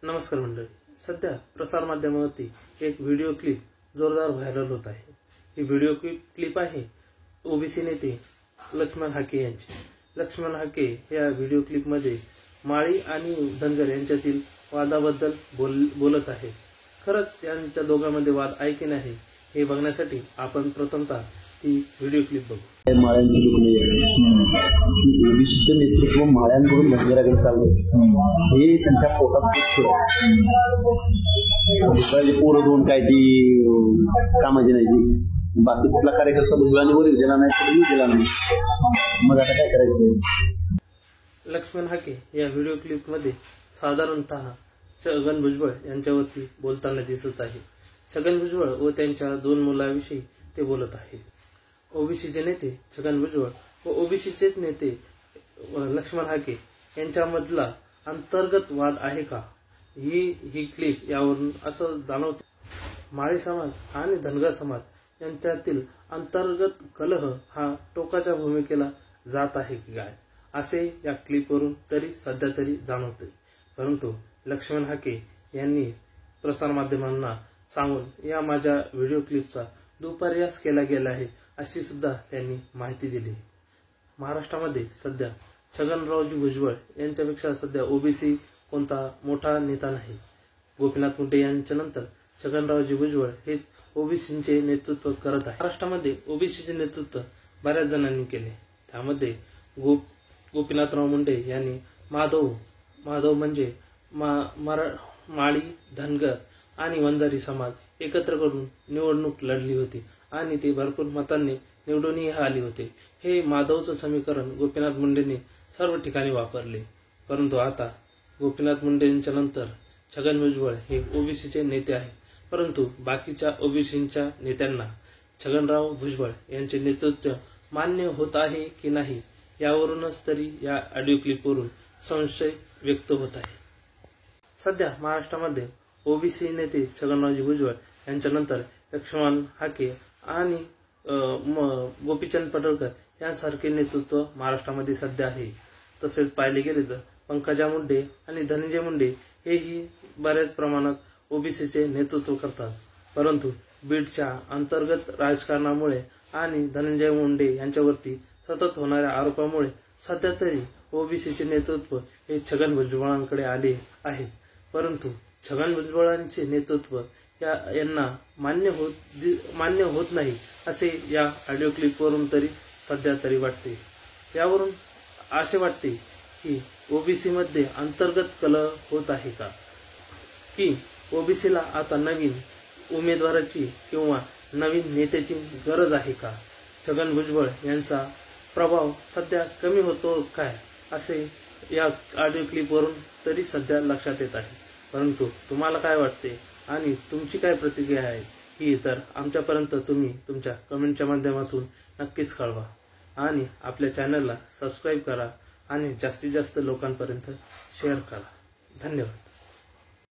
नमस्कार मंडळी, सध्या प्रसार माध्यमावरती एक व्हिडिओ क्लिप जोरदार व्हायरल होत आहे। ही व्हिडिओ क्लिप आहे ओबीसी नेते लक्ष्मण हाके यांची। लक्ष्मण हाके या व्हिडिओ क्लिप मध्ये माळी आणि धनगर यांच्यातील वादाबद्दल बोलत आहे। खरंच यांच्या दोघांमध्ये वाद आहे की नाही हे बघण्यासाठी आपण प्रथमतः ती व्हिडिओ क्लिप बघू। माळ्यांची दुखणे ओबीसीचे नेतृत्व माळ्यांकडून धनगराकडे चाललंय हे त्यांच्या पोटात पोरं दोन काय ती कामाची नाही ती बाकी कुठला कार्यकर्ता मुलांवर गेला नाही गेला नाही मग आता काय करायचं। लक्ष्मण हाके या व्हिडिओ क्लिप मध्ये साधारणतः छगन भुजबळ यांच्यावरती बोलताना दिसत आहे। छगन भुजबळ व त्यांच्या दोन मुलांविषयी ते बोलत आहेत। ओबीसीचे नेते छगन भुजबळ व ओबीसीचे नेते लक्ष्मण हाके यांच्यामधला अंतर्गत वाद आहे का, ही क्लिप यावरून असं जाणवते। माळी समाज आणि धनगर समाज यांच्यातील अंतर्गत कलह हा टोकाच्या भूमिकेला जात आहे की काय असे या क्लिपवरून तरी सध्या तरी जाणवते। परंतु लक्ष्मण हाके यांनी प्रसार माध्यमांना सांगून या माझ्या व्हिडिओ क्लिपचा दुपर्यास केला गेला आहे अशी सुद्धा त्यांनी माहिती दिली। महाराष्ट्रामध्ये सध्या छगनरावजी भुजबळ यांच्यापेक्षा सध्या ओबीसी कोणता मोठा नेता नाही। गोपीनाथ मुंडे यांच्या नंतर छगनरावजी भुजबळ हेच ओबीसीचे नेतृत्व करत आहे। महाराष्ट्रामध्ये ओबीसीचे नेतृत्व बऱ्याच जणांनी केले। त्यामध्ये गोपीनाथराव मुंडे यांनी माधव म्हणजे माळी, धनगर आणि वंजारी समाज एकत्र करून निवडणूक लढली होती आणि ते भरपूर मतांनी निवडूनही आली होते। हे माधवचं समीकरण गोपीनाथ मुंडेंनी सर्व ठिकाणी वापरले। परंतु आता गोपीनाथ मुंडेंच्या नंतर छगन भुजबळ हे ओबीसीचे नेते आहेत। परंतु बाकीच्या ओबीसीच्या नेत्यांना छगनराव भुजबळ यांचे नेतृत्व मान्य होत आहे की नाही यावरूनच तरी या ऑडिओ क्लिपवरून संशय व्यक्त होत आहे। सध्या महाराष्ट्रामध्ये ओबीसी नेते छगनरावजी भुजबळ यांच्यानंतर लक्ष्मण हाके आणि गोपीचंद पडळकर यांसारखे नेतृत्व महाराष्ट्रामध्ये सध्या आहे। तसेच पाहिले गेले तर पंकजा मुंडे आणि धनंजय मुंडे हेही बऱ्याच प्रमाणात ओबीसीचे नेतृत्व करतात। परंतु बीडच्या अंतर्गत राजकारणामुळे आणि धनंजय मुंडे यांच्यावरती सतत होणाऱ्या आरोपामुळे सध्या तरी ओबीसीचे नेतृत्व हे छगन भुजबळांकडे आले आहे। परंतु छगन भुजबळांचे नेतृत्व यांना मान्य होत नाही असे या ऑडिओ क्लिपवरून तरी सध्या तरी वाटते। यावरून असे वाटते की ओबीसी मध्ये अंतर्गत कलह होत आहे का, की ओबीसीला आता नवीन उमेदवाराची किंवा नवीन नेत्याची गरज आहे का, छगन भुजबळ यांचा प्रभाव सध्या कमी होतो काय असे या ऑडिओ क्लिपवरून तरी सध्या लक्षात येत आहे। परंतु तुम्हाला काय वाटते आणि तुमची काय प्रतिक्रिया आहे ही तर आमच्यापर्यंत तुम्ही तुमच्या कमेंटच्या माध्यमातून नक्कीच कळवा आणि आपल्या चॅनलला सबस्क्राईब करा आणि जास्तीत जास्त लोकांपर्यंत शेअर करा। धन्यवाद।